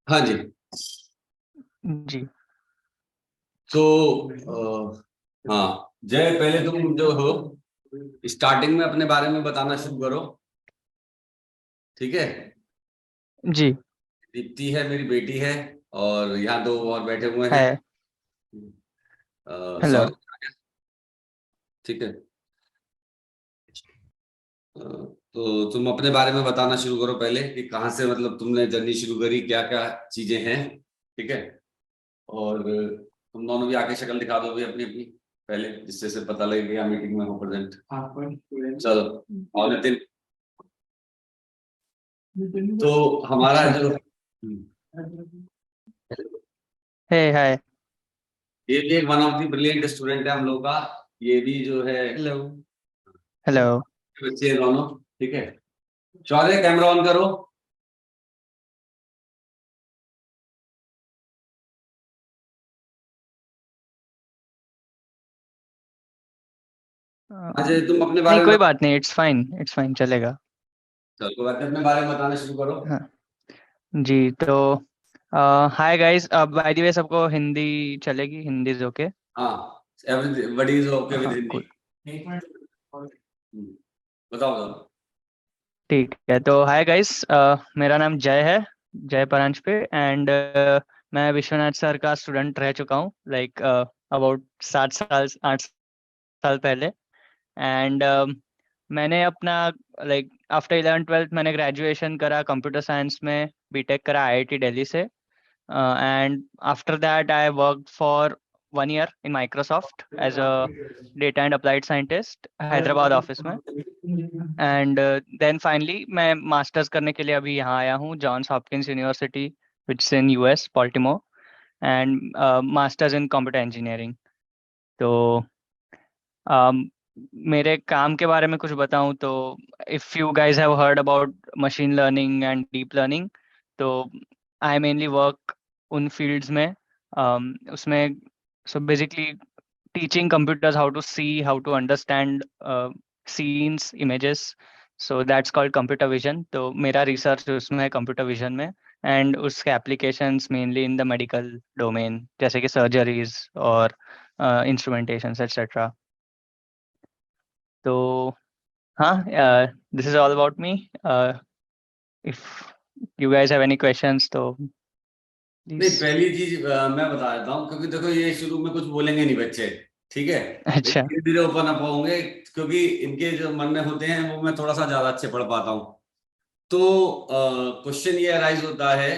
हाँ जी। जी। तो हाँ जय, पहले तुम जो हो स्टार्टिंग में अपने बारे में बताना शुरू करो, ठीक है। जी। दीप्ति है मेरी बेटी है, और यहाँ दो और बैठे हुए हैं। है। हेलो। सॉरी, ठीक है। तो तुम अपने बारे में बताना शुरू करो पहले, कि कहाँ से मतलब तुमने जर्नी शुरू करी, क्या क्या चीजें हैं, ठीक है। और तुम दोनों भी आके शक्ल दिखा दो भाई अपनी अपनी पहले, जिससे से पता लगे कि आप मीटिंग में हो प्रेजेंट। चलो, और नितिन। तो हमारा अच्छा। जो हे हाय। ये भी एक one of the brilliant student है हम लोग का। ये भी जो है, हेलो, हेलो। बच्चे हैं दोनों, ठीक है। शौर्य, कैमरा ऑन करो। अजय, तुम अपने नहीं, बारे में कोई बात नहीं, इट्स फाइन, चलेगा। चलो, कोई बात नहीं, अपने बारे में बताना शुरू करो। हाँ जी। तो hi guys, by the way सबको हिंदी चलेगी? Hindi is okay? हाँ, एवरीबॉडी इज ओके विद हाँ, हिंदी। cool। बताओ बताओ। ठीक है, तो हाय गाइस, मेरा नाम जय है, जय परांज पे। एंड मैं विश्वनाथ सर का स्टूडेंट रह चुका हूँ, लाइक अबाउट 7 साल 8 साल पहले। एंड मैंने अपना, लाइक आफ्टर 11th 12th मैंने ग्रेजुएशन करा कंप्यूटर साइंस में, बीटेक करा आईआईटी दिल्ली से। And after that I worked for 1 year in Microsoft as a data and applied scientist, Hyderabad office में। एंड देन फाइनली मैं मास्टर्स करने के लिए अभी यहाँ आया हूँ, Johns Hopkins University which in US Baltimore. And masters in computer engineering. तो um, मेरे काम के बारे में कुछ बताऊं तो, if you guys have heard about machine learning and deep learning, तो आई मेनली वर्क उन फील्ड्स में। उसमें so basically teaching computers how to see, how to understand scenes, images. So that's called computer vision. तो मेरा research उसमें है computer vision में, and उसके applications mainly in the medical domain, जैसे कि surgeries और instrumentations etc. तो हाँ, this is all about me. If you guys have any questions, तो नहीं, please। पहली चीज मैं बता देता हूँ, क्योंकि देखो ये शुरू में कुछ बोलेंगे नहीं बच्चे, ठीक है। अच्छा। धीरे धीरे ओपन अप होंगे, क्योंकि इनके जो मन में होते हैं वो मैं थोड़ा सा ज्यादा अच्छे पढ़ पाता हूँ। तो क्वेश्चन ये अराइज होता है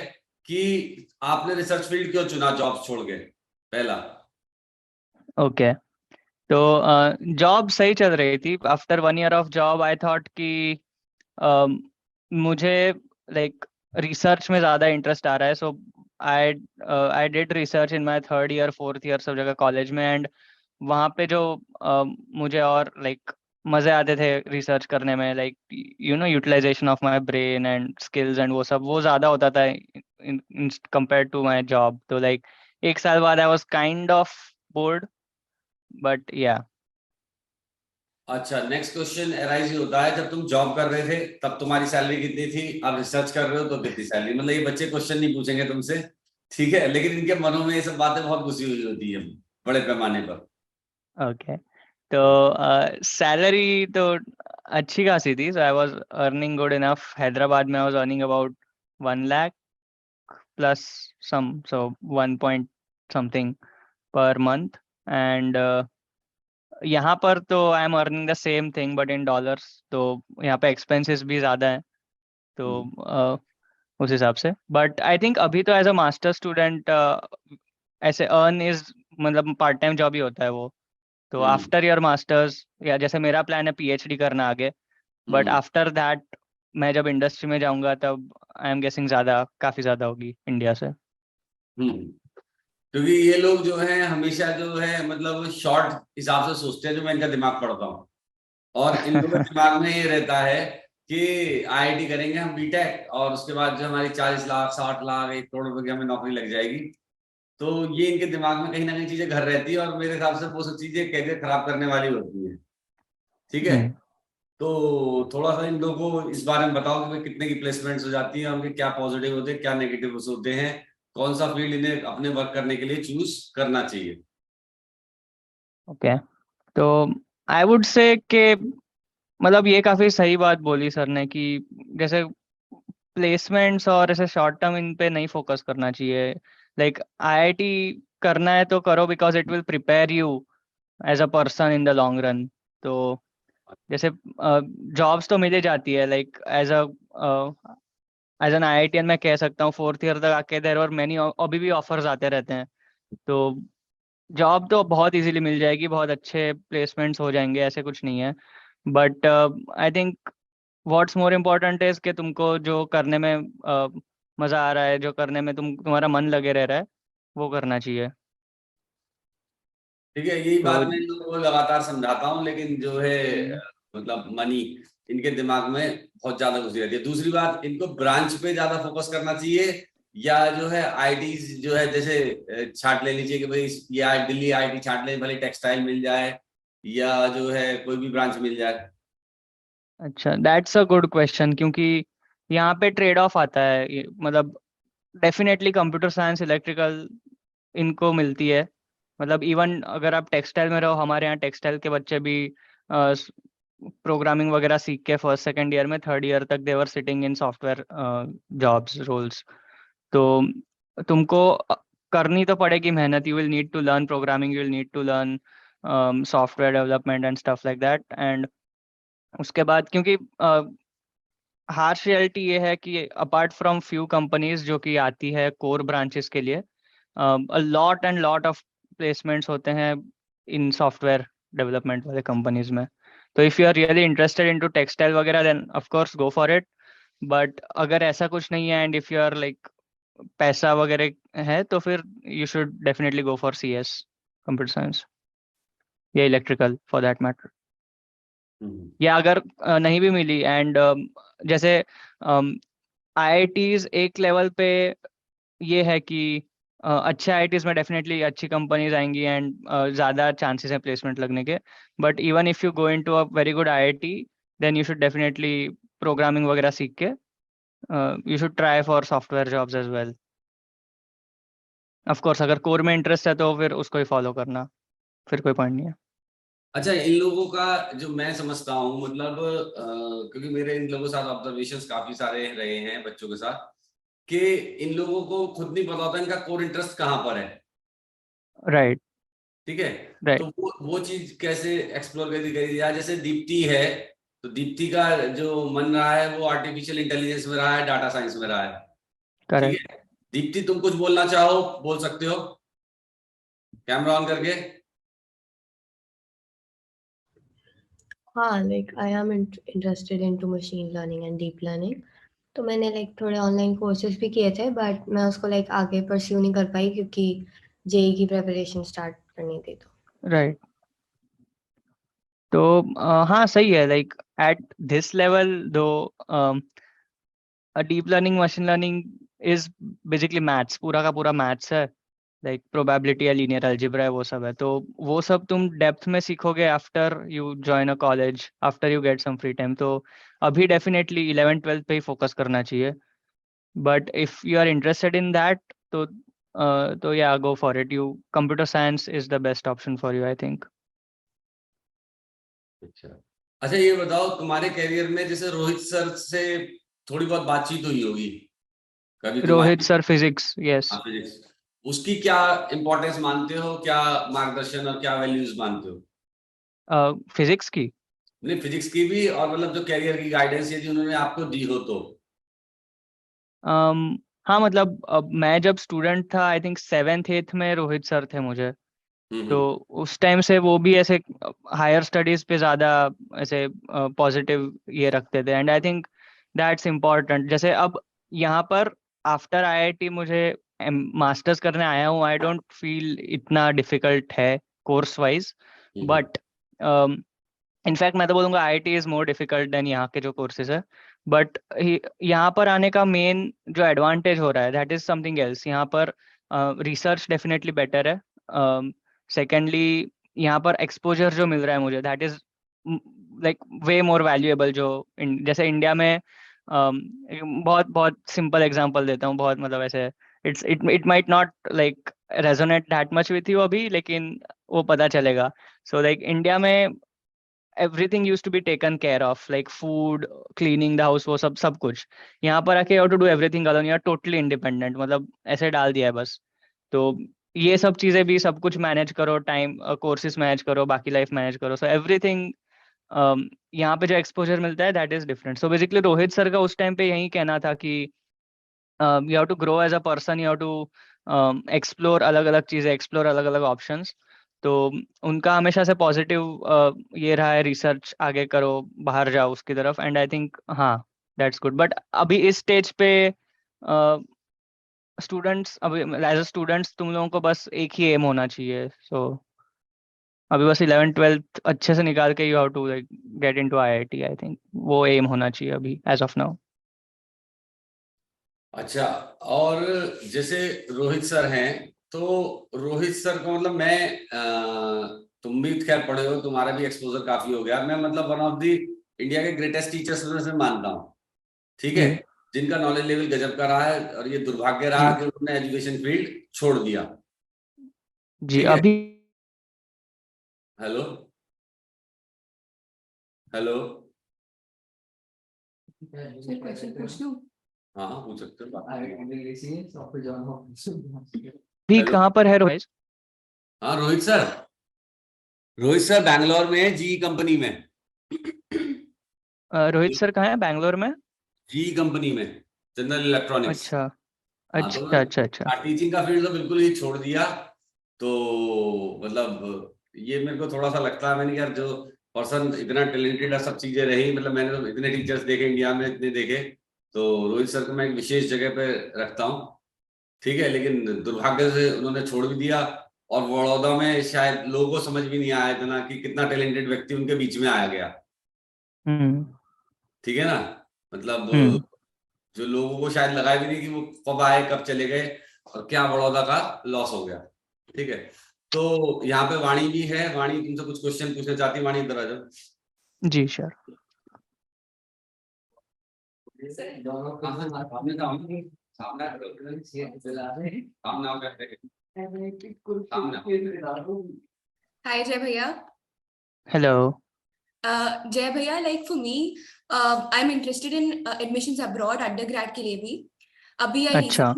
कि आपने रिसर्च फील्ड क्यों चुना जॉब छोड़ के, पहला। ओके। तो जॉब सही चल रही थी। After 1 year of job I thought कि मुझे लाइक रिसर्च में ज़्यादा इंटरेस्ट आ रहा है। So I I did research in my 3rd year 4th year सब जगह कॉलेज में। एंड वहाँ पे जो मुझे और लाइक मज़े आते थे रिसर्च करने में, like utilization of my brain and skills and वो सब वो ज़्यादा होता था in compare to my job. तो लाइक 1 साल बाद I was kind of bored, but yeah. अच्छा, नेक्स्ट क्वेश्चन अराइज होता है, जब तुम जॉब कर रहे थे तब तुम्हारी सैलरी कितनी थी, अब रिसर्च कर रहे हो तो कितनी सैलरी, मतलब ये बच्चे क्वेश्चन नहीं पूछेंगे तुमसे, ठीक है, लेकिन इनके मनों में ये सब बातें बहुत घुसी हुई होती है बड़े पैमाने पर। ओके। तो सैलरी तो अच्छी खासी थी। So I was earning good enough. Hyderabad में I was earning about 1 lakh plus some, so 1 point something per month. And यहाँ पर तो I am earning the same thing but in dollars. तो यहाँ पे एक्सपेंसेस भी ज़्यादा है, तो उस हिसाब से। बट आई थिंक अभी तो एज अ मास्टर स्टूडेंट ऐसे अर्न इज, मतलब पार्ट टाइम जॉब ही होता है वो। तो हम्म आफ्टर योर मास्टर्स, या जैसे मेरा प्लान है पीएचडी करना आगे, बट हम्म आफ्टर दैट मैं जब इंडस्ट्री में जाऊंगा तब आई एम गेसिंग ज़्यादा, काफ़ी ज़्यादा होगी इंडिया से। हम्म क्योंकि ये लोग जो है हमेशा जो है मतलब शॉर्ट हिसाब से सोचते हैं, जो मैं इनका दिमाग पढ़ता हूँ, और इन लोगों के दिमाग में ये रहता है कि आईआईटी करेंगे हम बीटेक, और उसके बाद जो हमारी 40 लाख 60 लाख 1 करोड़ रुपए की हमें नौकरी लग जाएगी। तो ये इनके दिमाग में कहीं ना कहीं चीजें घर रहती है, और मेरे हिसाब से वो सब चीजें कैरियर खराब करने वाली होती है, ठीक है। हम्म। तो थोड़ा सा इन लोगों को इस बारे में बताओ कि भाई कितने की प्लेसमेंट्स हो जाती हैं, उनके क्या पॉजिटिव होते हैं, क्या नेगेटिव होते हैं, कौन सा फील्ड इन्हें अपने वर्क करने के लिए चूज करना चाहिए। ओके, तो आई वुड से कि मतलब ये काफी सही बात बोली सर ने कि जैसे प्लेसमेंट्स और ऐसे शॉर्ट टर्म इन पे नहीं फोकस करना चाहिए। लाइक आईआईटी करना है तो करो, because it will prepare you as a person in the long run. तो जैसे जॉब्स तो मिल ही जाती है, लाइक एज एन आईआईटीएन मैं कह सकता हूँ, फोर्थ ईयर तक आके देयर और मैनी अभी भी ऑफर्स आते रहते हैं। तो जॉब तो बहुत इजीली मिल जाएगी, बहुत अच्छे प्लेसमेंट्स हो जाएंगे, ऐसे कुछ नहीं है। But I think what's more important is कि तुमको जो करने में मजा आ रहा है, जो करने में तुम्हारा मन लगे रह रहा है, वो करना चाहिए। ठीक है, यही तो बात मैं इन लोगों को लगातार समझाता हूँ, लेकिन जो है हम्म, मतलब मनी इनके दिमाग में बहुत ज्यादा घुसी रहती है। दूसरी बात, इनको ब्रांच पे ज्यादा फोकस करना चाहिए, या जो है आईटी जो है जैसे छाट ले लीजिए कि भाई या दिल्ली आईटी छाट ले, भले टेक्सटाइल मिल जाए या जो है कोई भी ब्रांच मिल जाए। अच्छा, दैट्स अ गुड क्वेश्चन, क्योंकि यहाँ पे ट्रेड ऑफ आता है। मतलब डेफिनेटली कंप्यूटर साइंस, इलेक्ट्रिकल इनको मिलती है। मतलब इवन अगर आप टेक्सटाइल में रहो, हमारे यहाँ टेक्सटाइल के बच्चे भी प्रोग्रामिंग वगैरह सीख के फर्स्ट सेकंड ईयर में, थर्ड ईयर तक they're sitting in software jobs roles. तो तुमको करनी तो पड़ेगी मेहनत। You will need to learn programming, you will need to learn software development and stuff like that. And उसके बाद क्योंकि हार्श रियलिटी ये है कि अपार्ट फ्रॉम फ्यू कंपनीज जो कि आती है कोर ब्रांचेस के लिए, lot and lot of placements होते हैं इन सॉफ्टवेयर डेवलपमेंट वाले कंपनीज में। तो if you are really interested into textile वगैरह, then of course go for it. But अगर ऐसा कुछ नहीं है and if you are like पैसा वगैरह है, तो फिर you should definitely go for CS, computer science, या electrical for that matter. Hmm. या अगर नहीं भी मिली एंड जैसे आईआईटीज एक लेवल पे ये है कि अच्छे आईआईटीज में डेफिनेटली अच्छी कंपनीज आएंगी एंड ज़्यादा चांसेस हैं प्लेसमेंट लगने के। But even if you go into a very good IIT, then you should definitely programming वगैरह सीख के you should try for software jobs as well. Of course अगर कोर में इंटरेस्ट है तो फिर उसको ही फॉलो करना, फिर कोई पॉइंट नहीं है। अच्छा, इन लोगों का जो मैं समझता हूँ मतलब क्योंकि मेरे इन लोगों के साथ ऑब्जर्वेशंस काफी सारे रहे हैं बच्चों के साथ, कि इन लोगों को खुद नहीं पता होता इनका कोर इंटरेस्ट कहाँ पर है। राइट, ठीक है, तो राइट, वो चीज कैसे एक्सप्लोर करी करी या जैसे दीप्ति है, तो दीप्ति का जो मन रहा है वो आर्टिफिशियल इंटेलिजेंस में रहा है, डाटा साइंस में रहा है। ठीक करेक्ट। है, दीप्ति तुम कुछ बोलना चाहो बोल सकते हो, कैमरा ऑन करके। हाँ, like I am interested into machine learning and deep learning. तो मैंने लाइक थोड़े ऑनलाइन कोर्सेज भी किए थे, बट मैं उसको लाइक आगे परस्यू नहीं कर पाई क्योंकि जेई की प्रिपरेशन स्टार्ट करनी थी। तो राइट, तो हाँ सही है। लाइक एट दिस लेवल दो, deep learning, machine learning is basically maths, पूरा का पूरा मैथ्स है। लाइक प्रोबेबिलिटी है, लीनियर अलजेब्रा है, वो सब है। तो वो सब तुम डेप्थ में सीखोगे after you join a college, after you get some free time. तो अभी डेफिनेटली 11th 12th पे ही फोकस करना चाहिए। But if you are interested in that, तो तो yeah go for it. You computer science is the best option for you, I think. अच्छा, अच्छा ये बताओ, तुम्हारे करियर में जैसे रोहित सर से थोड़ी बहुत बातचीत हुई होगी कभी रोहित तुम्हारी। Sir, physics, yes. हाँ, फिजिक्स। उसकी क्या इंपॉर्टेंस मानते हो, क्या मार्गदर्शन और क्या वैल्यूज मानते हो। फिजिक्स की। नहीं, फिजिक्स की भी, और मतलब जो करियर की गाइडेंस यदि उन्होंने आपको दी हो तो। हाँ मतलब मैं जब स्टूडेंट था, आई थिंक 7th 8th में रोहित सर थे मुझे। तो हम्म। उस टाइम से वो भी ऐसे हायर स्टडीज पे ज़्यादा ऐसे पॉजिटिव ये रखते थे। And I think that's important. जैसे अब यहाँ पर आफ्टर आईआईटी मुझे मास्टर्स करने आया हूँ, आई डोंट फील इतना डिफिकल्ट है course wise. Hmm. But in fact मैं तो बोलूँगा IIT is more difficult than यहाँ के जो कोर्सेज है। बट यहाँ पर आने का मेन जो एडवांटेज हो रहा है, दैट इज समथिंग एल्स। यहाँ पर रिसर्च डेफिनेटली बेटर है। सेकेंडली यहाँ पर एक्सपोजर जो मिल रहा है मुझे, that is like way more valuable, जो जैसे इंडिया में बहुत बहुत सिंपल एग्जांपल देता हूँ, बहुत मतलब ऐसे it might not like resonate that much with you अभी, लेकिन वो पता चलेगा. सो लाइक इंडिया में everything used to be taken care of, like food, cleaning the house, वो सब कुछ. यहाँ पर आके you have to do everything alone, you are totally independent, मतलब ऐसे डाल दिया है बस. तो ये सब चीजें भी सब कुछ मैनेज करो, टाइम कोर्सेज मैनेज करो, बाकी लाइफ मैनेज करो, सो एवरीथिंग यहाँ पे जो एक्सपोजर मिलता है that is different. So basically Rohit sir का उस टाइम पे यही कहना था कि you have to grow as a person, you have to explore अलग अलग चीजें, एक्सप्लोर अलग अलग ऑप्शंस. तो उनका हमेशा से पॉजिटिव ये रहा है, रिसर्च आगे करो, बाहर जाओ उसकी तरफ. एंड आई थिंक हाँ, दैट्स गुड. बट अभी इस स्टेज पे स्टूडेंट्स, अभी एज अ स्टूडेंट्स तुम लोगों को बस एक ही एम होना चाहिए. सो अभी बस 11th 12th अच्छे से निकाल के you have to like get into IIT. I think वो एम होना चाहिए अभी एज ऑफ नाउ. अच्छा, और जैसे रोहित सर हैं, तो रोहित सर को मतलब तुम भी खैर पढ़े हो, तुम्हारा भी एक्सपोजर काफी हो गया. मैं मतलब वन ऑफ द इंडिया के ग्रेटेस्ट टीचर्स में से मानता हूँ, ठीक है, जी जिनका नॉलेज लेवल गजब का रहा है. और ये दुर्भाग्य रहा जी कि उन्होंने एजुकेशन फील्ड छोड़ दिया. जी. ठीक है. अभी हेलो हेलो. सर क्वेश्चन पूछ लूं? हाँ, पूछ सकते हो. भी हेलो. कहाँ पर है रोहित? हाँ, रोहित सर बैंगलोर में है, जी कंपनी में. रोहित सर कहाँ है? बैंगलोर में? जी कंपनी में, जनरल इलेक्ट्रॉनिक्स. अच्छा हाँ, तो अच्छा अच्छा अच्छा. टीचिंग का फील्ड तो बिल्कुल ही छोड़ दिया. तो मतलब ये मेरे को थोड़ा सा लगता है, मैंने यार जो पर्सन इतना टैलेंटेड है, सब चीजें रही, मतलब मैंने तो इतने टीचर्स देखे इंडिया में, इतने देखे, तो रोहित सर को मैं एक विशेष जगह पे रखता हूँ. ठीक है, लेकिन दुर्भाग्य से उन्होंने छोड़ भी दिया. और बड़ौदा में शायद लोगों को समझ भी नहीं आया इतना कि कितना टैलेंटेड व्यक्ति उनके बीच में आया गया. हम्म ठीक है ना, मतलब हम्म. जो लोगों को शायद लगा भी नहीं कि वो कब आए कब चले गए, और क्या बड़ौदा का लॉस हो गया. ठीक है, तो यहाँ पे वाणी भी है. वाणी तुमसे कुछ क्वेश्चन पूछना चाहती है. वाणी इधर आ जाओ. जी श्योर. हाय जय भैया. हेलो. जय भैया, like for me, I'm interested in admissions abroad undergrad के लिए भी. अभी I अच्छा.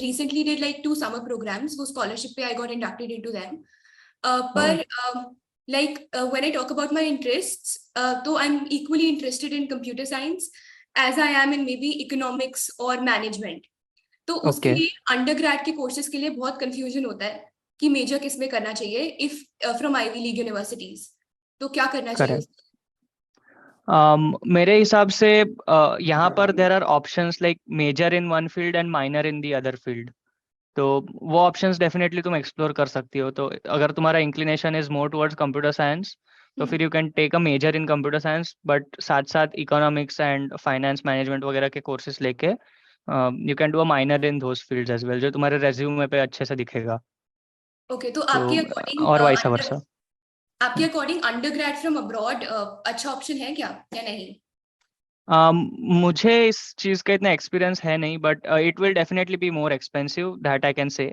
recently did like 2 summer programs. वो scholarship पे I got inducted into them. पर when I talk about my interests, तो I'm equally interested in computer science as I am in maybe economics or management. तो उसके Okay. लिए undergrad के courses के लिए बहुत कंफ्यूजन होता है कि मेजर किस में करना चाहिए if from Ivy League universities. तो क्या करना चाहिए? Correct. मेरे हिसाब से यहाँ पर there are options like major in one field and minor in the other field. तो वो ऑप्शंस डेफिनेटली तुम एक्सप्लोर कर सकती हो. तो अगर तुम्हारा inclination is more towards computer science, तो फिर you can take a major in computer science, but साथ साथ इकोनॉमिक्स एंड फाइनेंस मैनेजमेंट वगैरह के कोर्सेज लेके you can do a minor in those fields as well, जो तुम्हारे रेज्यूमे पे अच्छे से दिखेगा. ओके, तो तो और वाइस वर्सा. आपके अकॉर्डिंग अंडरग्रेड फ्रॉम अब्रॉड अच्छा ऑप्शन है क्या या नहीं? मुझे इस चीज का इतना एक्सपीरियंस है नहीं, but it will definitely be more expensive, that I can say.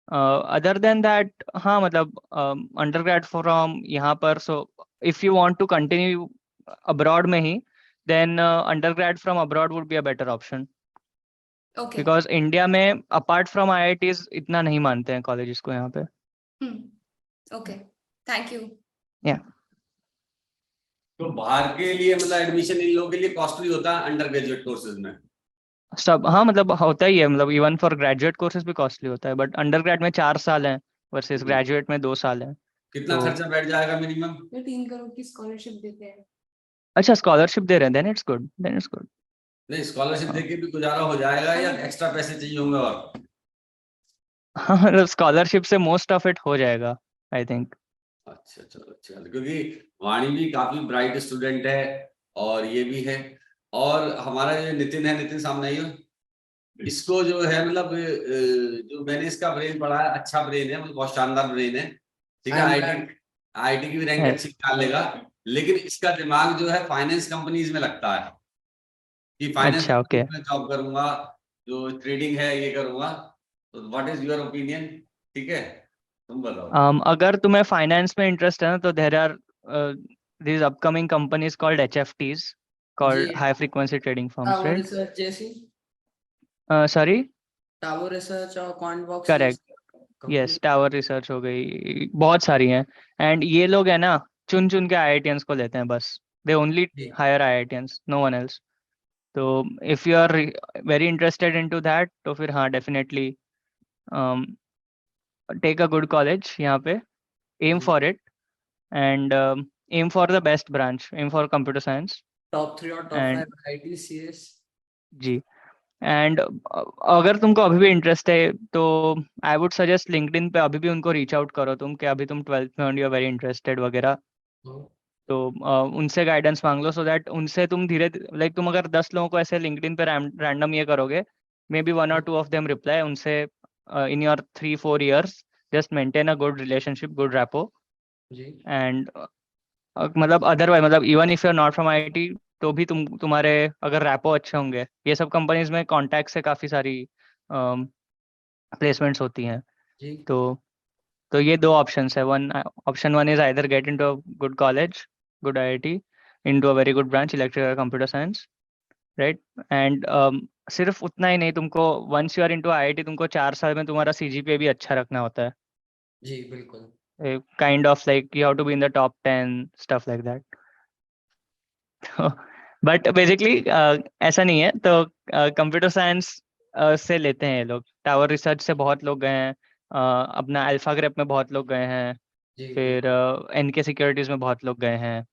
Other than that हाँ, मतलब अंडरग्रेड फ्रॉम यहाँ पर, so if you want to continue abroad में ही, then undergrad from abroad would be a better option. Okay. Because India में apart from IITs इतना नहीं मानते हैं कॉलेजेस को यहाँ पे. Okay, thank you. या तो बाहर के लिए मतलब एडमिशन इन लोगों के लिए कॉस्टली होता है अंडर ग्रेजुएट कोर्सेज में. सब हाँ, मतलब होता ही है, मतलब इवन फॉर ग्रेजुएट कोर्सेज भी कॉस्टली होता है, बट अंडरग्रेड में 4 साल है वर्सेस ग्रेजुएट में 2 साल है. कितना तो खर्चा बैठ जाएगा मिनिमम? 3 करोड़ की स्कॉलरशिप देते हैं. अच्छा, स्कॉलरशिप दे रहे हैं, then it's good, then it's good. नहीं, स्कॉलरशिप देके भी गुजारा हो जाएगा या एक्स्ट्रा पैसे चाहिए होंगे? और हाँ, मतलब स्कॉलरशिप से मोस्ट ऑफ इट हो जाएगा आई थिंक. अच्छा, चलो अच्छा, क्योंकि वाणी भी काफी ब्राइट स्टूडेंट है और ये भी है. और हमारा जो नितिन है, नितिन सामने आइए. इसको जो है मतलब जो मैंने इसका ब्रेन पढ़ा है, अच्छा ब्रेन है, मतलब बहुत शानदार ब्रेन है. ठीक है, आईआईटी की भी रैंक अच्छी निकाल लेगा. लेकिन इसका दिमाग जो है फाइनेंस कंपनीज में लगता है कि फाइनेंस अच्छा, ओके। में जॉब करूंगा, जो ट्रेडिंग है ये करूंगा। तो व्हाट इज योर ओपिनियन? ठीक है, तुम बताओ। अगर तुम्हें फाइनेंस में इंटरेस्ट है ना, तो there are these upcoming companies called HFTs, जी called high frequency trading firms, tower right? Research जैसी, Sorry, टावर रिसर्च और Quantbox correct. Company. Yes, tower research हो गई, बहुत सारी हैं। एंड ये लोग है ना, चुन चुन के IITians को लेते हैं बस। दे ओनली जी hire IITians, no one else. तो if you are very interested into that, तो फिर हाँ, definitely take a good college यहाँ पे, एम जी for it, and aim for the best branch, aim for computer science. Top 3 और top and 5 IT CS. जी, and अगर तुमको अभी भी इंटरेस्ट है, तो आई वुड सजेस्ट लिंक्डइन पे अभी भी उनको रीच आउट करो तुम, कि अभी तुम 12th में यू आर वेरी इंटरेस्टेड वगैरह। तो उनसे गाइडेंस मांग लो, सो दैट उनसे तुम धीरे, लाइक तुम अगर 10 लोगों को ऐसे लिंक्डइन पे रैंडम ये करोगे, maybe 1 or 2 of them reply उनसे in your 3-4 years। Just maintain a good relationship, good rapport. जी एंड मतलब अदरवाइज, मतलब even if you are not from IIT, तो भी तुम्हारे अगर रैपो अच्छे होंगे, ये सब कंपनीज में कॉन्टैक्ट से काफ़ी सारी प्लेसमेंट्स होती हैं। जी तो ये दो ऑप्शंस है। Option one is either get into a good college, good IIT, into a very good branch, electrical computer science, right. And सिर्फ उतना ही नहीं, तुमको once you are into IIT, तुमको 4 साल में तुम्हारा CGPA भी अच्छा रखना होता है। जी बिल्कुल। Kind of like you have to be in the top 10, stuff like that. But basically ऐसा नहीं है। तो कंप्यूटर साइंस से लेते हैं ये लोग, टावर रिसर्च से बहुत लोग गए हैं, अपना अल्फा ग्रेप में बहुत लोग गए हैं, जी फिर NK सिक्योरिटीज में बहुत लोग गए हैं।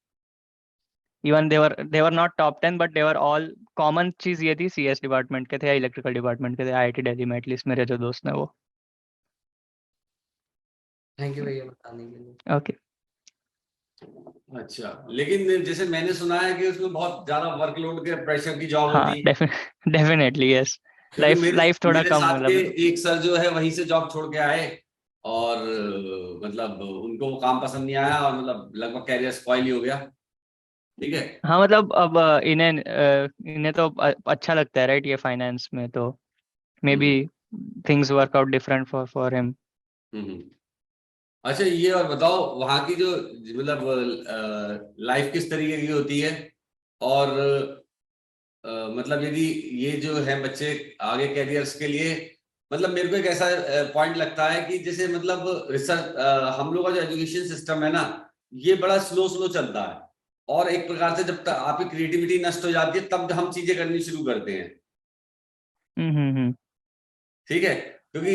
Even they're not top 10, but they're all, common चीज ये थी, CS डिपार्टमेंट के थे या इलेक्ट्रिकल डिपार्टमेंट के थे, IIT दिल्ली में एटलीस्ट मेरे जो दोस्त हैं वो। थैंक यू भैया बताने के लिए। ओके। अच्छा, लेकिन जैसे मैंने सुना है कि उसमें बहुत ज्यादा वर्कलोड के प्रेशर की जॉब हाँ, होती है। Definitely yes. क्योंकि लाइफ मेरे लाइफ थोड़ा मेरे कम, साथ के मतलब एक सर जो है वहीं से जॉब छोड़ के आए, और मतलब उनको वो काम पसंद नहीं आया, और मतलब लगभग कैरियर स्पॉइल ही हो गया। ठीक है। हाँ, मतलब अब इन्हें तो अच्छा लगता है, राइट, ये फाइनेंस में, तो maybe hmm things work out different for him. Hmm. अच्छा, ये और बताओ, वहाँ की जो मतलब लाइफ किस तरीके की होती है, और मतलब यदि ये जो है बच्चे आगे कैरियर्स के लिए, मतलब मेरे को एक ऐसा पॉइंट लगता है कि जैसे मतलब रिसर्च, हम लोग का जो एजुकेशन सिस्टम है ना, ये बड़ा स्लो स्लो चलता है, और एक प्रकार से जब तक आपकी क्रिएटिविटी नष्ट हो जाती है, तब हम चीजें करनी शुरू करते हैं। हम्म। ठीक है, क्योंकि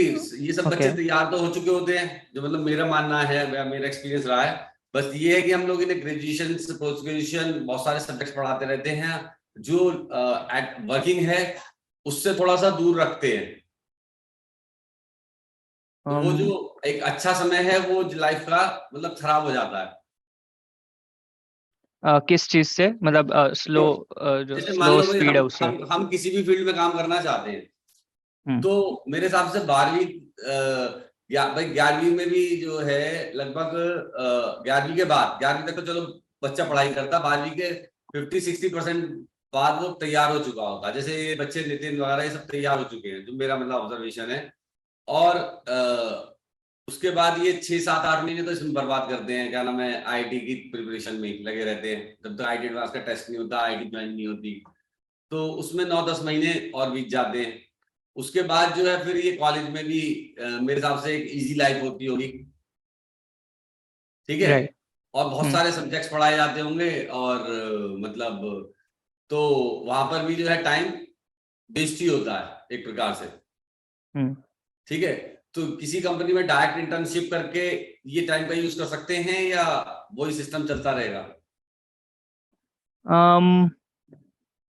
ये सब ओके। बच्चे तैयार तो हो चुके होते हैं, जो मतलब मेरा मानना है या मेरा एक्सपीरियंस रहा है। बस ये है कि हम लोग इन्हें ग्रेजुएशन, पोस्ट ग्रेजुएशन, बहुत सारे सब्जेक्ट्स पढ़ाते रहते हैं, जो वर्किंग है उससे थोड़ा सा दूर रखते हैं। तो वो जो एक अच्छा समय है वो लाइफ का मतलब खराब हो जाता है। किस चीज से, मतलब स्लो, जो जैसे मान स्लो लो भाई, स्पीड है हम उससे? हम हम किसी भी फील्ड में काम करना चाहते हैं, हम्म तो मेरे हिसाब से 12वीं, या भाई 11वीं में भी जो है लगभग 11वीं के बाद, 11वीं तक तो चलो बच्चा पढ़ाई करता, 12वीं के 50-60% बाद वो तैयार हो चुका होता है। जैसे ये बच्चे नितिन वगैरह ये सब तैयार हो चुके हैं, जो मेरा मतलब ऑब्जर्वेशन है। और उसके बाद ये 6-7-8 महीने तो इसमें बर्बाद करते हैं, क्या नाम है, IIT की प्रिपरेशन में ही लगे रहते हैं, जब तक IIT एडवांस का टेस्ट नहीं होता, IIT ज्वाइन नहीं होती, तो उसमें 9-10 महीने और बीत जाते हैं। उसके बाद जो है फिर ये कॉलेज में भी मेरे हिसाब से एक इजी लाइफ होती होगी। ठीक है। राइट। और बहुत सारे सब्जेक्ट्स पढ़ाए जाते होंगे, और मतलब तो वहां पर भी जो है टाइम वेस्ट ही होता है एक प्रकार से। हम्म ठीक है। तो किसी कंपनी में डायरेक्ट इंटर्नशिप करके ये टाइम का यूज कर सकते हैं, या वही सिस्टम चलता रहेगा?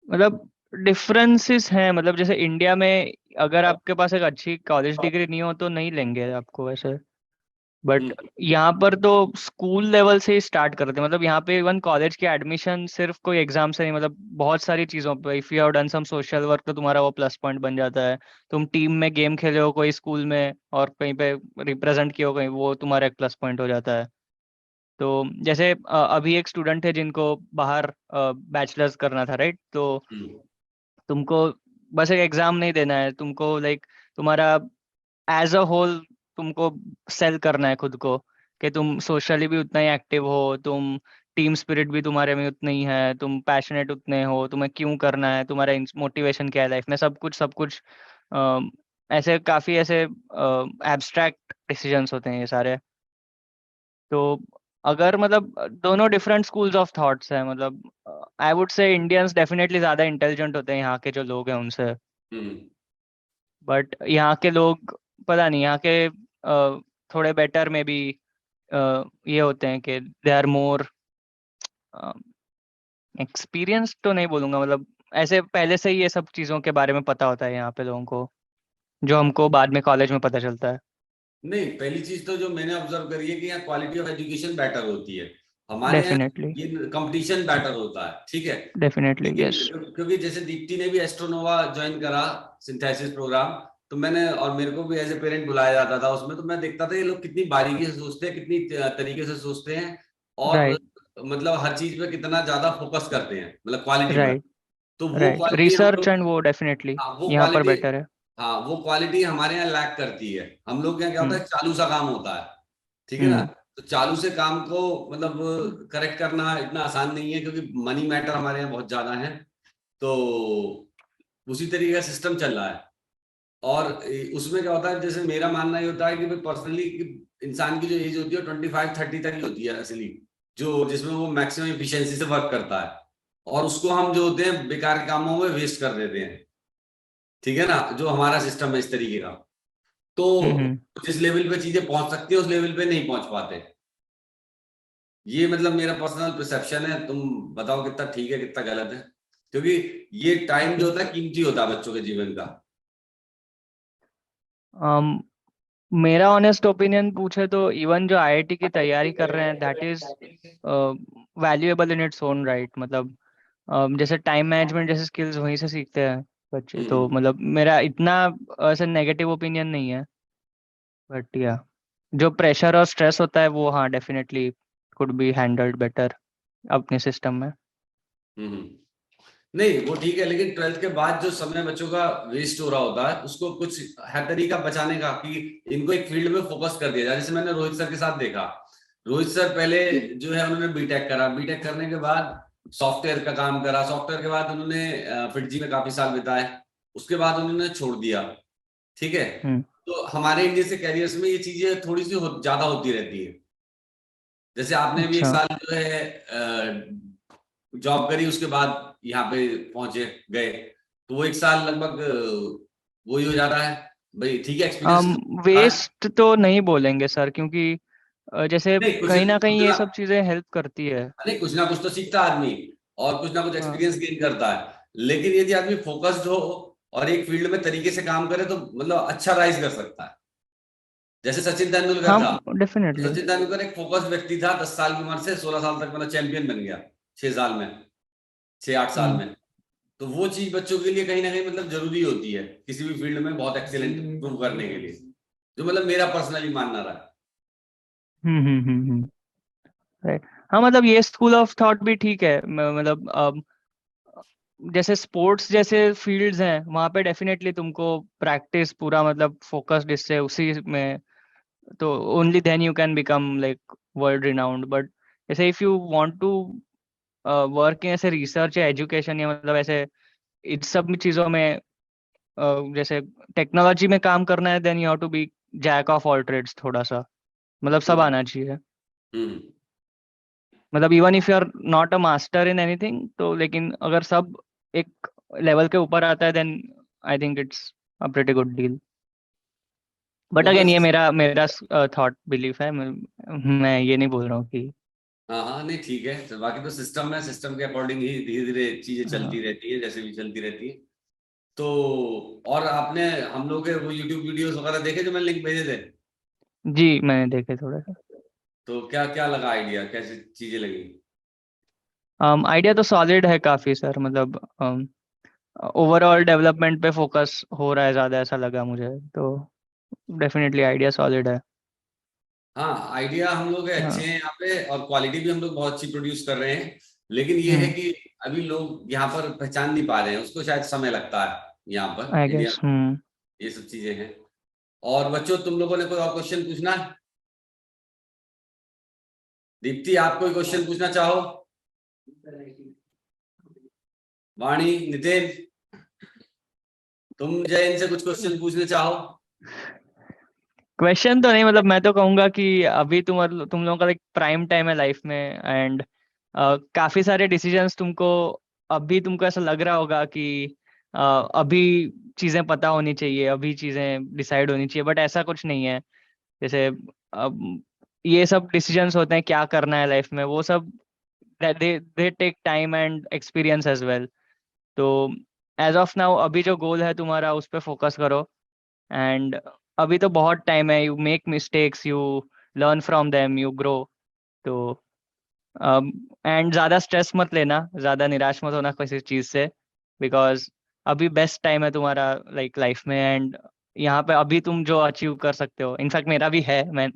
मतलब डिफरेंसेस हैं, मतलब जैसे इंडिया में अगर आपके पास एक अच्छी कॉलेज डिग्री नहीं हो तो नहीं लेंगे आपको वैसे। बट हम्म यहाँ पर तो स्कूल लेवल से ही स्टार्ट करते हैं, मतलब यहाँ पे इवन कॉलेज के एडमिशन सिर्फ कोई एग्जाम से नहीं, मतलब बहुत सारी चीज़ों पे, if you have done some social work तो तुम्हारा वो प्लस पॉइंट बन जाता है। तुम टीम में गेम खेले हो कोई स्कूल में और कहीं पे रिप्रेजेंट किए हो कहीं, वो तुम्हारा एक प्लस पॉइंट हो जाता है। तो जैसे अभी एक स्टूडेंट है जिनको बाहर बैचलर्स करना था, राइट? तो तुमको बस एक एग्जाम नहीं देना है, तुमको लाइक तुम्हारा एज अ होल तुमको सेल करना है खुद को, कि तुम सोशली भी उतना ही एक्टिव हो, तुम टीम स्पिरिट भी तुम्हारे में उतनी ही है, तुम पैशनेट उतने हो, तुम्हें क्यों करना है, तुम्हारा मोटिवेशन क्या है लाइफ में, सब कुछ ऐसे काफी ऐसे एब्स्ट्रैक्ट डिसीजंस होते हैं ये सारे। तो अगर मतलब दोनों डिफरेंट स्कूल्स ऑफ थॉट्स हैं, मतलब आई वुड से इंडियंस डेफिनेटली ज्यादा इंटेलिजेंट होते हैं यहाँ के जो लोग हैं उनसे, बट यहाँ के लोग पता नहीं, यहाँ के थोड़े बेटर में भी ये होते हैं कि दे आर मोर एक्सपीरियंस, तो नहीं बोलूंगा, मतलब ऐसे पहले से ही ये सब चीज़ों के बारे में पता होता है यहाँ पे लोगों को, जो हमको बाद में कॉलेज में पता चलता है। नहीं, पहली चीज तो जो मैंने ऑब्जर्व करी है कि यहाँ क्वालिटी ऑफ एजुकेशन बेटर होती है। हमारे यहाँ डेफिनेटली ये कंपटीशन बेटर होता है, ठीक है। डेफिनेटली लेकिन यस। क्योंकि जैसे दीप्ति ने भी एस्ट्रोनोवा ज्वाइन करा, सिंथेसिस प्रोग्राम, तो मैंने और मेरे को भी एज ए पेरेंट बुलाया जाता था उसमें, तो मैं देखता था ये लोग कितनी बारीकी से सोचते हैं, कितनी तरीके से सोचते हैं, और राइट मतलब हर चीज पे कितना ज्यादा फोकस करते हैं, मतलब क्वालिटी पर। राइट तो वो राइट, क्वालिटी हम रिसर्च लोग, एंड वो डेफिनेटली हाँ वो यहाँ पर क्वालिटी, बेटर है। हाँ वो क्वालिटी हमारे यहाँ लैक करती है। हम लोग के यहाँ क्या होता हम्म है, चालू सा काम होता है, ठीक है ना। हम्म तो चालू से काम को मतलब करेक्ट करना इतना आसान नहीं है, क्योंकि मनी मैटर हमारे यहाँ बहुत ज्यादा है। तो उसी तरीके का सिस्टम चल रहा है। और उसमें क्या होता है, जैसे मेरा मानना ये होता है कि भाई पर्सनली इंसान की जो एज होती है 25-30 तक ही होती है असली, जो जिसमें वो मैक्सिमम एफिशिएंसी से वर्क करता है, और उसको हम जो होते हैं बेकार के कामों में वेस्ट कर देते हैं, ठीक है ना। जो हमारा सिस्टम है इस तरीके का, तो हम्म। जिस लेवल पे चीजें पहुंच सकती है उस लेवल पे नहीं पहुंच पाते। ये मतलब मेरा पर्सनल परसेप्शन है, तुम बताओ कितना ठीक है कितना गलत है, क्योंकि ये टाइम जो होता है कीमती होता है बच्चों के जीवन का। मेरा ऑनेस्ट ओपिनियन पूछे तो इवन जो आईआईटी की तैयारी कर रहे हैं that is valuable in its own right, मतलब जैसे टाइम मैनेजमेंट जैसे स्किल्स वहीं से सीखते हैं बच्चे, तो मतलब मेरा इतना ऐसा नेगेटिव ओपिनियन नहीं है, बट या जो प्रेशर और स्ट्रेस होता है वो हाँ definitely could be handled better अपने सिस्टम में। हम्म नहीं वो ठीक है, लेकिन 12th के बाद जो समय बच्चों का वेस्ट हो रहा होता है, उसको कुछ है तरीका बचाने का, कि इनको एक फील्ड में फोकस कर दिया जाए। जैसे मैंने रोहित सर के साथ देखा, रोहित सर पहले जो है उन्होंने बीटेक करा, बीटेक करने के बाद सॉफ्टवेयर का काम करा, सॉफ्टवेयर के बाद उन्होंने फिटजी में काफी साल बिताए, उसके बाद उन्होंने छोड़ दिया, ठीक है। हम्म तो हमारे इंडिया से कैरियर्स में ये चीजें थोड़ी सी ज्यादा होती रहती है। जैसे आपने भी एक अच्छा। साल जो है जॉब करी, उसके बाद यहाँ पे पहुंचे गए, तो वो एक साल लगभग वही हो जाता है। भाई ठीक है, एक्सपीरियंस वेस्ट तो नहीं बोलेंगे सर, क्योंकि जैसे नहीं कुछ कहीं ना कहीं कुछ ये ना, सब चीजें हेल्प करती है। नहीं कुछ ना कुछ तो सीखता है आदमी, और कुछ ना कुछ हाँ एक्सपीरियंस गेन करता है। लेकिन यदि आदमी फोकस्ड हो और एक फील्ड में तरीके से काम करे, तो मतलब अच्छा राइज कर सकता है। जैसे सचिन तेंदुलकर हम था, तो डेफिनेटली। सचिन तेंदुलकर एक फोकस्ड व्यक्ति था, 10 साल की उम्र से 16 साल तक मतलब चैंपियन बन गया, 6 साल में, 6-8 साल में। तो वो चीज बच्चों के लिए कहीं ना कहीं मतलब जरूरी होती है, किसी भी फील्ड में बहुत एक्सीलेंट प्रूव करने के लिए, जो मतलब मेरा पर्सनली मानना रहा है। हम्म। राइट। हाँ मतलब ये स्कूल ऑफ थॉट भी ठीक है, मतलब जैसे स्पोर्ट्स जैसे फील्ड्स हैं वहाँ पे डेफिनेटली तुमको प्रैक्टिस पूरा मतलब फोकस्ड इससे उसी में, तो only then you can become like world renowned. But जैसे if you want to work in ऐसे रिसर्च या एजुकेशन या मतलब ऐसे इन सब चीज़ों में जैसे टेक्नोलॉजी में काम करना है, then you have to be jack of all trades थोड़ा सा, मतलब सब हम्म आना चाहिए। हम्म मतलब even if you are not a master in anything, तो लेकिन अगर सब एक लेवल के ऊपर आता है then I think it's a pretty good deal. But वो अगेन ये बस, मेरा मेरा थॉट बिलीफ है, मैं ये नहीं बोल रहा हूँ कि हाँ हाँ नहीं ठीक है, तो बाकी तो सिस्टम है, सिस्टम के अकॉर्डिंग ही धीरे धीरे चीजें चलती हाँ। रहती है, जैसे भी चलती रहती है। तो और आपने हम लोग के वो यूट्यूब वीडियोस वगैरह देखे जो मैंने लिंक भेजे थे, जी मैंने देखे थोड़ा सा। तो क्या क्या लगा, आइडिया कैसी चीजें लगी? आइडिया तो सॉलिड है काफी सर, मतलब ओवरऑल डेवलपमेंट पे फोकस हो रहा है ज्यादा, ऐसा लगा मुझे, तो डेफिनेटली आइडिया सॉलिड है। हाँ, आइडिया हम लोग हाँ। अच्छे हैं यहाँ पे, और क्वालिटी भी हम लोग बहुत अच्छी प्रोड्यूस कर रहे हैं, लेकिन ये है कि अभी लोग यहाँ पर पहचान नहीं पा रहे हैं उसको, शायद समय लगता है यहाँ पर आई इंडिया गेस। में, ये सब चीजें हैं। और बच्चों, तुम लोगों ने कोई और क्वेश्चन पूछना है? दीप्ति, आप कोई क्वेश्चन पूछना चाहो? वाणी, नितिन, तुम जय इनसे कुछ क्वेश्चन पूछने चाहो? क्वेश्चन तो नहीं, मतलब मैं तो कहूंगा कि अभी तुम लोगों का एक प्राइम टाइम है लाइफ में, एंड काफी सारे डिसीजंस तुमको अभी तुमको ऐसा लग रहा होगा कि अभी चीजें पता होनी चाहिए, अभी चीजें डिसाइड होनी चाहिए, बट ऐसा कुछ नहीं है। जैसे अब ये सब डिसीजंस होते हैं क्या करना है लाइफ में, वो सब they take time and experience as well. तो एज ऑफ नाउ अभी जो गोल है तुम्हारा उस पर फोकस करो, एंड अभी तो बहुत टाइम है। You make mistakes, you learn from them, you grow. तो एंड ज़्यादा स्ट्रेस मत लेना, ज़्यादा निराश मत होना किसी चीज़ से, बिकॉज अभी बेस्ट टाइम है तुम्हारा लाइक लाइफ में, एंड यहाँ पे अभी तुम जो अचीव कर सकते हो, इनफैक्ट मेरा भी है, मैं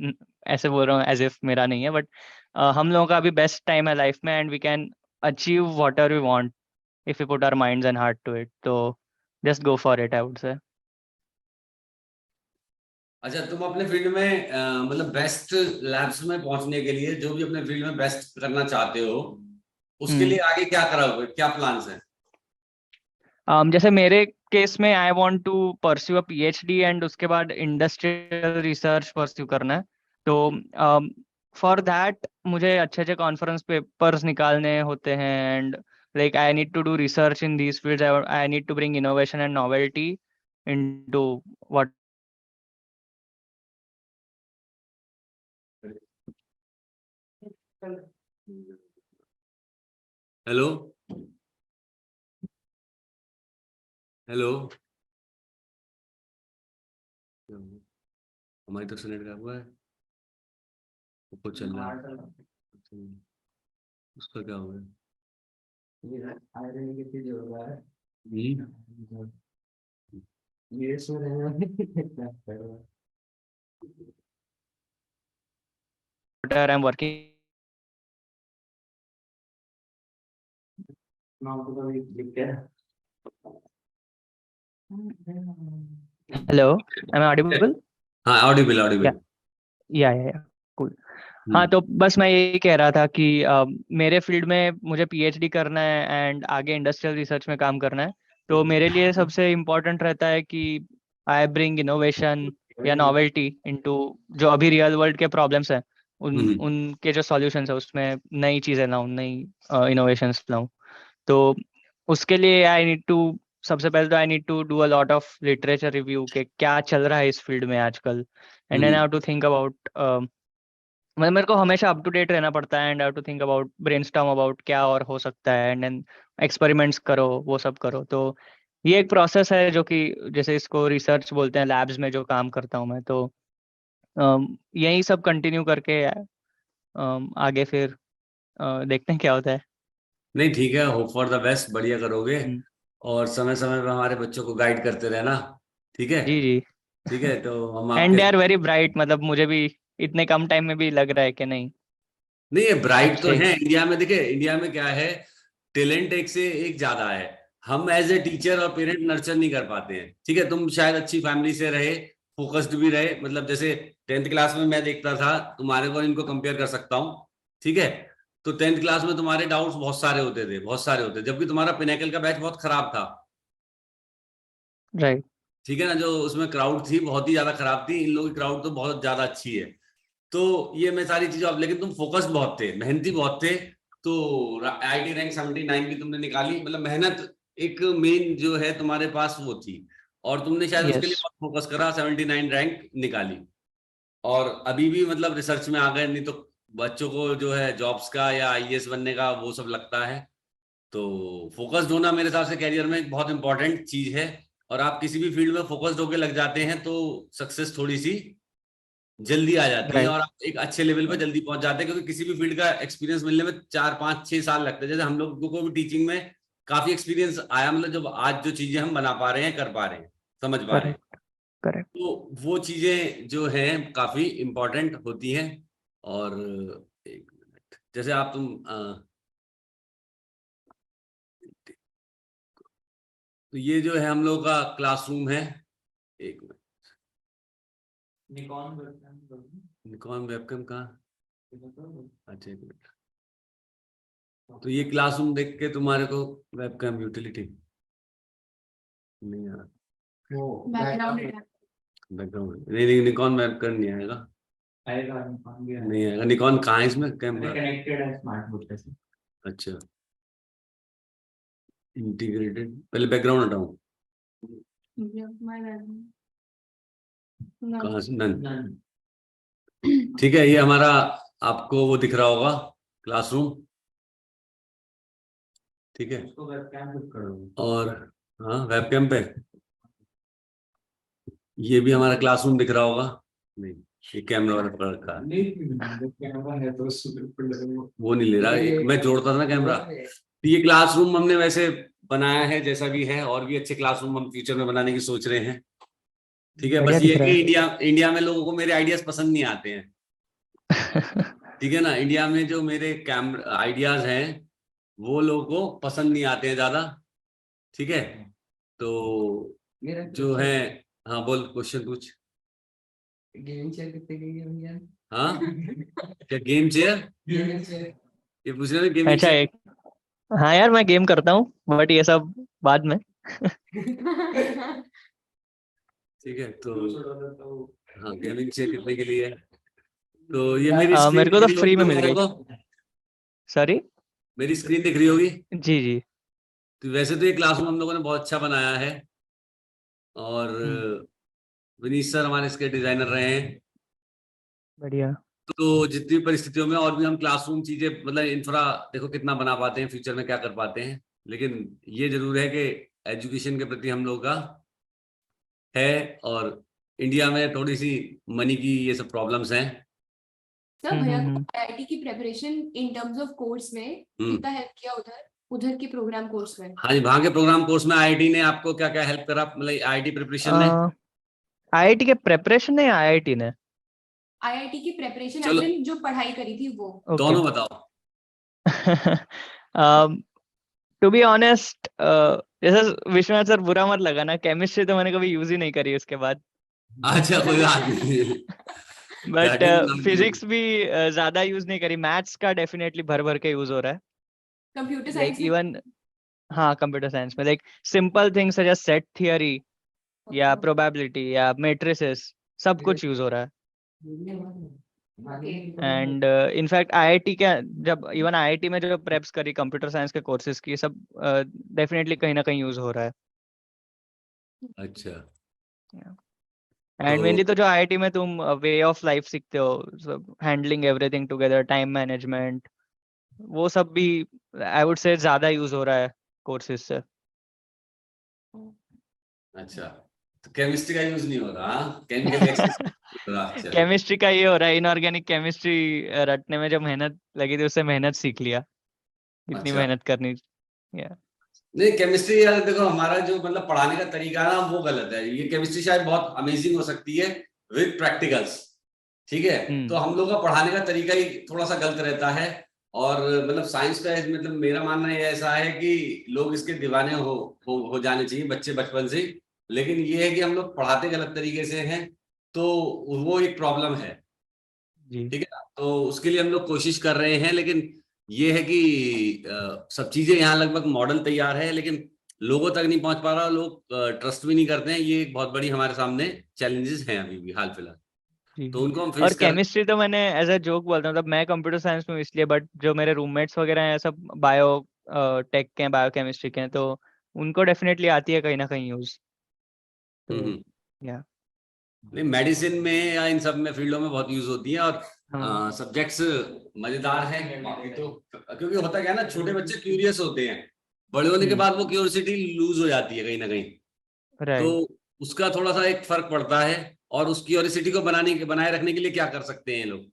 ऐसे बोल रहा हूँ एज इफ मेरा नहीं है, बट हम लोगों का अभी बेस्ट टाइम है लाइफ में, and we can achieve whatever we want if you put our minds and heart to it. तो just go for it, I would say. अच्छा, तुम अपने फील्ड में मतलब बेस्ट लैब्स में पहुंचने के लिए, जो भी अपने फील्ड में बेस्ट करना चाहते हो, उसके लिए आगे क्या करोगे, क्या प्लान्स हैं? जैसे मेरे केस में I want to pursue a PhD, and उसके बाद इंडस्ट्रियल रिसर्च परस्यू करना है। तो फॉर दैट मुझे अच्छे अच्छे कॉन्फ्रेंस पेपर्स निकालने होते हैं, and like I need to do research in these fields, I need to bring innovation and novelty into what. Hello, hello, हमारी तरफ से नेट खराब हुआ है, ऊपर चल रहा है, उसका क्या हो गया? I am working. Hello, am I audible? हाँ, ऑडिबल, ऑडिबल। Yeah cool. हाँ, तो बस मैं यही कह रहा था कि मेरे फील्ड में मुझे पीएचडी करना है एंड आगे इंडस्ट्रियल रिसर्च में काम करना है। तो मेरे लिए सबसे इम्पोर्टेंट रहता है कि आई ब्रिंग इनोवेशन या नॉवेल्टी इनटू जो अभी रियल वर्ल्ड के प्रॉब्लम्स हैं, उनके जो सॉल्यूशंस है उसमें नई चीज़ें लाऊं, नई इनोवेशंस लाऊं। तो उसके लिए आई नीड टू, सबसे पहले तो I need to do a lot of literature review के क्या चल रहा है इस फील्ड में आजकल, and then I have to think about, मतलब मेरे को हमेशा अप टू डेट रहना पड़ता है, and have to think about, brainstorm about क्या और हो सकता है, एंड देन एक्सपेरिमेंट्स करो, वो सब करो। तो ये एक प्रोसेस है जो कि जैसे इसको रिसर्च बोलते हैं, लैब्स में जो काम करता हूँ मैं, तो यही सब कंटिन्यू करके आगे फिर देखते हैं क्या होता है। नहीं, ठीक है, होप फॉर द बेस्ट, बढ़िया करोगे। हम्म, और समय समय पर हमारे बच्चों को गाइड करते रहना, ठीक है? जी जी। ठीक है, तो हम एंड आपके, दे आर वेरी ब्राइट, मतलब मुझे भी इतने कम टाइम में भी लग रहा है कि नहीं, नहीं, ये ब्राइट तो अच्छे। है इंडिया में। देखिए, इंडिया में क्या है, टैलेंट एक से एक ज्यादा है। हम एज ए टीचर और पेरेंट नर्चर नहीं कर पाते हैं, ठीक है? तुम शायद अच्छी फैमिली से रहे, फोकस्ड भी रहे, मतलब जैसे 10th क्लास में मैं देखता था तुम्हारे को, इनको कंपेयर कर सकता हूँ, ठीक है? तो 10th क्लास में तुम्हारे डाउट्स बहुत सारे होते थे, बहुत सारे होते थे, जबकि तुम्हारा पिनेकल का बैच बहुत खराब था, राइट। ठीक है ना? जो उसमें क्राउड थी बहुत ही ज्यादा खराब थी, इन लोगों की क्राउड तो बहुत ज्यादा अच्छी है। तो ये मैं सारी चीजें आप, लेकिन तुम फोकस्ड बहुत थे, मेहनती बहुत थे। तो आईआईटी रैंक 79 भी तुमने निकाली, मतलब मेहनत एक मेन जो है तुम्हारे पास वो थी, और तुमने शायद उसके लिए यस। बहुत फोकस करा, 79 रैंक निकाली। और अभी भी मतलब रिसर्च में आ गए, नहीं तो बच्चों को जो है जॉब्स का या आईएएस बनने का वो सब लगता है। तो फोकस्ड होना मेरे हिसाब से कैरियर में एक बहुत इंपॉर्टेंट चीज है, और आप किसी भी फील्ड में फोकस्ड होकर लग जाते हैं तो सक्सेस थोड़ी सी जल्दी आ जाती है, राइट। और आप एक अच्छे लेवल पे जल्दी पहुंच जाते हैं, क्योंकि किसी भी फील्ड का एक्सपीरियंस मिलने में 4 5 6 साल लगते हैं। जैसे हम लोग को भी टीचिंग में काफी एक्सपीरियंस आया, मतलब जब आज जो चीजें हम बना पा रहे हैं, कर पा रहे हैं, समझ पा रहे हैं। करेक्ट। करेक्ट। तो वो चीजें जो हैं काफी इम्पोर्टेंट होती हैं। और एक मिनट, जैसे आप तो ये जो है हम लोग का क्लासरूम है। एक मिनट, निकॉन वेबकैम कहाँ? अच्छा एक मिनट। तो ये क्लासरूम देख के तुम्हारे को वेबकैम यूटिलिटी नहीं आ रहा, बैकग्राउंड नहीं, निकॉन वेबकैम नहीं आएगा, नहीं आएगा। निकॉन कहाँ है इसमें कैमरा? कनेक्टेड है स्मार्ट बोर्ड के साथ। अच्छा, इंटीग्रेटेड, पहले बैकग्राउंड हटाऊं कहाँ से? नन। ठीक है, ये हमारा आपको वो दिख रहा होगा क्लासरूम, ठीक है। उसको वेबकैम बुक करो। और हाँ, वेबकैम पे ये भी हमारा क्लासरूम दिख रहा होगा। नहीं, ये कैमरा वाला पकड़ रखा है, नहीं कैमरा है तो वो नहीं ले रहा, मैं जोड़ता था ना कैमरा। तो ये क्लासरूम हमने वैसे बनाया है जैसा भी है, और भी अच्छे क्लासरूम हम फ्यूचर में बनाने की सोच रहे हैं, ठीक है। बढ़िया बस ये दिख है रहा कि इंडिया में लोगों को मेरे आइडियाज पसंद नहीं आते हैं, ठीक है ना। इंडिया में जो मेरे कैमरा आइडियाज हैं वो लोगों को पसंद नहीं आते हैं ज्यादा, ठीक है। तो जो है, हाँ बोल, क्वेश्चन पूछ। गेम चेयर कितने की है भैया? हाँ, क्या गेम चेयर? गेम चेयर ये पूछ रहे हैं गेमिंग अच्छा चेयर? एक, हाँ यार मैं गेम करता हूँ बट ये सब बाद में। ठीक है, तो हाँ, गेमिंग चेयर कितने के लिए है? तो ये मेरी स्क्रीन मेरे को दिख तो रही फ्री होगी में मिल तुम्हारे गई। को? सॉरी। मेरी स्क्रीन दिख रही होगी। जी जी। तो वैसे तो ये क्लासरूम हम लोगों ने बहुत अच्छा बनाया है, और विनीत सर हमारे इसके डिजाइनर रहे हैं। बढ़िया। तो जितनी परिस्थितियों में और भी हम क्लासरूम चीजें, मतलब इंफ्रा देखो कितना बना पाते हैं, फ्यूचर में क्या कर पाते हैं। लेकिन ये जरूर है कि एजुकेशन के प्रति हम लोग का है, और इंडिया में थोड़ी सी मनी की ये सब प्रॉब्लम्स हैं। सर भैया को हम्म। आईआईटी की preparation in terms of course में कितना हेल्प किया उधर उधर के प्रोग्राम कोर्स में? हाँ जी, वहाँ के प्रोग्राम कोर्स में आईआईटी ने आपको क्या क्या हेल्प करा, मतलब आईआईटी प्रिपरेशन में? आईआईटी के प्रेपरेशन ने, आईआईटी ने आईआईटी की प्रेपरेशन चलो। एज इन जो पढ़ाई करी थी वो। ओके। दोनों बताओ। टू बी ऑनेस्ट, जैसे विश्वनाथ सर बुरा मत लगा ना, केमिस्ट्री तो मैंने कभी यूज ही नहीं करी उसके बाद। अच्छा, कोई बात नहीं। But That is not physics भी ज्यादा यूज नहीं करी। मैथ्स का डेफिनेटली भर भर के यूज हो रहा है, कंप्यूटर लाइक साइंस इवन हाँ कंप्यूटर साइंस में like simple things such as set theory या प्रोबेबिलिटी या मैट्रिसेस, सब कुछ यूज हो रहा है। एंड इनफैक्ट आईआईटी के, जब इवन आईआईटी में जो प्रेप्स करी कंप्यूटर साइंस के कोर्सेज की, सब डेफिनेटली कहीं ना कहीं यूज हो रहा है। अच्छा, एंड मेनली तो जो आईआईटी में तुम वे ऑफ लाइफ सीखते हो, handling everything together, time management, वो सब भी आई वुड से ज्यादा यूज हो रहा है कोर्सेज से। अच्छा, तो केमिस्ट्री का यूज नहीं हो रहा, केमिकल एक्सरसाइज हो रहा। अच्छा, केमिस्ट्री का ये हो रहा है, इनऑर्गेनिक केमिस्ट्री रटने में जो मेहनत लगी थी उससे मेहनत सीख लिया, कितनी अच्छा। मेहनत करनी। नहीं, केमिस्ट्री यार देखो, हमारा जो मतलब पढ़ाने का तरीका है ना वो गलत है। ये केमिस्ट्री शायद बहुत अमेजिंग हो सकती है विद प्रैक्टिकल्स, ठीक है। तो हम लोग का पढ़ाने का तरीका ही थोड़ा सा गलत रहता है। और मतलब साइंस का मतलब मेरा मानना ये ऐसा है कि लोग इसके दीवाने हो जाने चाहिए बच्चे बचपन से ही। लेकिन ये है कि हम लोग पढ़ाते गलत तरीके से हैं, तो वो एक प्रॉब्लम है, जी। ठीक है ना। तो उसके लिए हम लोग कोशिश कर रहे हैं, लेकिन ये है कि सब चीजें यहाँ लगभग मॉडल तैयार है, लेकिन लोगों तक नहीं पहुंच पा रहा, लोग ट्रस्ट भी नहीं करते हैं। ये एक बहुत बड़ी हमारे सामने चैलेंजेस हैं अभी भी हाल फिलहाल, जी। तो उनको हम और फेस कर। केमिस्ट्री तो मैंने एज अ जोक बोलता हूँ, मतलब मैं कंप्यूटर साइंस में हूँ इसलिए, बट जो मेरे रूममेट्स वगैरह हैं सब बायो टेक के हैं, बायो केमिस्ट्री के हैं, तो उनको डेफिनेटली आती है कहीं ना कहीं यूज। तो या नहीं, मेडिसिन में या इन सब में फील्डों में बहुत यूज होती है, और हाँ सब्जेक्ट्स मजेदार हैं बाकी तो। क्योंकि होता क्या है ना, छोटे बच्चे क्यूरियस होते हैं, बड़े होने के बाद वो क्यूरियोसिटी लूज हो जाती है कहीं ना कहीं। तो राइट। उसका थोड़ा सा एक फर्क पड़ता है। और उस क्यूरियोसिटी को बनाए रखने के लिए क्या कर सकते हैं लोग?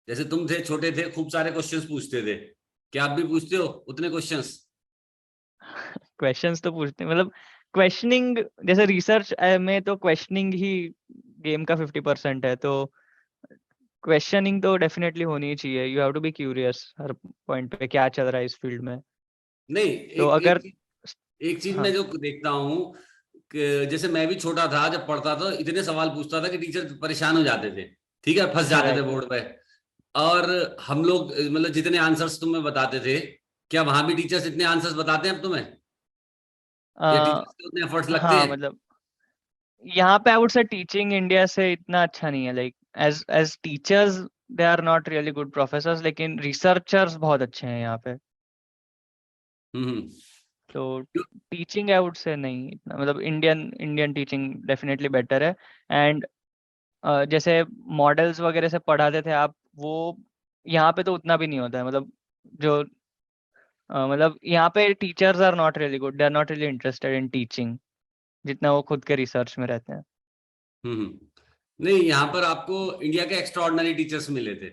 जैसे तुम थे, छोटे थे, खूब सारे क्वेश्चंस पूछते थे, क्या आप भी पूछते हो उतने क्वेश्चंस? क्वेश्चंस तो पूछते हैं, मतलब क्वेश्चनिंग जैसे रिसर्च में तो क्वेश्चनिंग ही गेम का 50% है, तो क्वेश्चनिंग तो डेफिनेटली होनी ही चाहिए। You have to be curious हर पॉइंट पे क्या चल रहा है इस फील्ड में। नहीं, तो एक अगर एक चीज हाँ मैं जो देखता हूँ कि जैसे मैं भी छोटा था जब पढ़ता था, इतने सवाल पूछता था कि टीचर परेशान हो जाते थे, ठीक है, फंस जाते थे राइट बोर्ड पे। और हम लोग मतलब जितने आंसर्स तुम्हें बताते थे, क्या वहां भी टीचर्स इतने आंसर्स बताते हैं अब तुम्हें, या टीचर्स के उतने एफर्ट्स लगते हाँ हैं? मतलब यहाँ पे I would say teaching India से इतना अच्छा नहीं है। Like as teachers they are not really good professors, लेकिन रिसर्चर्स बहुत अच्छे हैं यहाँ पे। हम्म। तो टीचिंग आई वुड से नहीं इतना, मतलब Indian Indian teaching definitely better है। एंड जैसे मॉडल्स वगैरह से पढ़ाते थे आप, वो यहाँ पे तो उतना भी नहीं होता है। मतलब जो मतलब यहाँ पे teachers are not really good, they are not really interested in teaching जितना वो खुद के रिसर्च में रहते हैं। नहीं, यहाँ पर आपको इंडिया के एक्स्ट्राऑर्डिनरी टीचर्स मिले थे,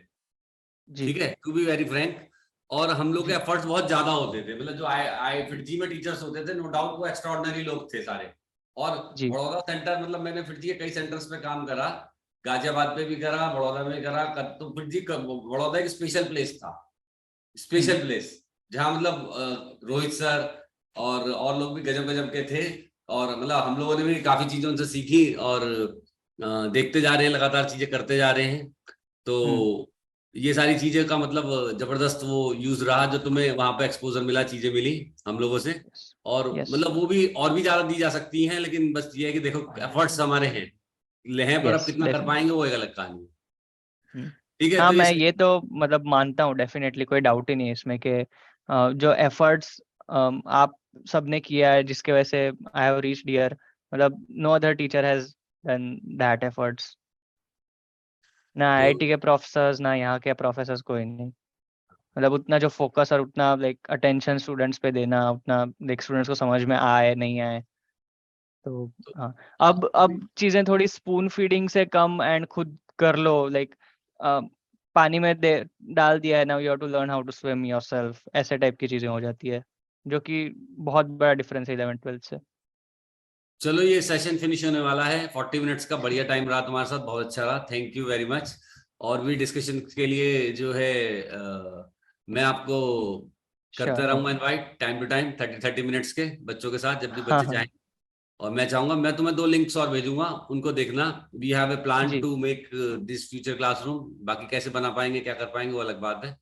जी ठीक है, टू बी वेरी फ्रैंक। और हम लोग के जी एफर्ट्स बहुत ज्यादा होते थे, मतलब जो आई आई फिटजी में टीचर्स होते थे, नो डाउट वो एक्स्ट्राऑर्डिनरी लोग थे सारे। और जी बड़ौदा सेंटर, मतलब मैंने फिटजी के कई सेंटर्स पे काम करा, गाजियाबाद पे भी करा, बड़ौदा में करा, तो फिटजी बड़ौदा एक स्पेशल प्लेस था, स्पेशल प्लेस, जहाँ मतलब रोहित सर और लोग भी गजब गजब के थे। और मतलब हम लोगों ने भी काफी चीजें उनसे सीखी, और देखते जा रहे हैं, लगातार चीजें करते जा रहे हैं। हम्म तो ये सारी चीजें का मतलब जबरदस्त वो यूज रहा, जो तुम्हें वहां पे एक्सपोजर मिला, चीजें मिली हम लोगों से। और यस मतलब वो भी और भी ज्यादा दी जा सकती हैं, लेकिन बस ये है कि देखो एफर्ट्स हमारे हैं, हैं, पर अब यस कितना कर डेफिनेटली। पाएंगे वो एक अलग कहानी है। ठीक है, हाँ तो ये मैं ये तो मतलब मानता हूँ डेफिनेटली, कोई डाउट ही नहीं है इसमें कि जो एफर्ट्स आप सबने किया है जिसके वजह से आई हैव रीच्ड हियर, मतलब no other teacher has done that efforts. ना तो आईआईटी के प्रोफेसर्स ना यहाँ के प्रोफेसर्स, कोई नहीं। मतलब उतना जो फोकस और उतना लाइक अटेंशन स्टूडेंट्स पे देना, उतना लाइक स्टूडेंट्स को समझ में आए नहीं आए। तो हाँ, अब चीजें थोड़ी स्पून फीडिंग से कम एंड खुद कर लो। लाइक पानी में दे डाल दिया है, now you have to learn how to swim yourself, ऐसे टाइप की चीजें हो जाती है, जो कि बहुत बड़ा डिफरेंस है 11th-12th से। चलो, ये सेशन फिनिश होने वाला है, 40 मिनट्स का बढ़िया टाइम रहा तुम्हारे साथ, बहुत अच्छा रहा, थैंक यू वेरी मच। और भी डिस्कशन के लिए जो है मैं आपको करता श्योर। रहूंगा invite time to time, 30 minutes के बच्चों के साथ, जब भी हाँ बच्चे हाँ चाहें। और मैं चाहूंगा, मैं तुम्हें 2 लिंक्स और भेजूंगा, उनको देखना। वी हैव ए प्लान जी, to make this future classroom, बाकी कैसे बना पाएंगे, क्या कर पाएंगे, वो अलग बात है।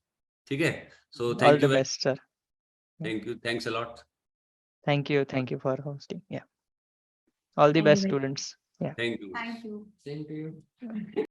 ठीक है, so all thank the you, best sir. Thanks a lot. Thank you for hosting, या all the Thank you best very students, या thank you. Thank you. Same to you.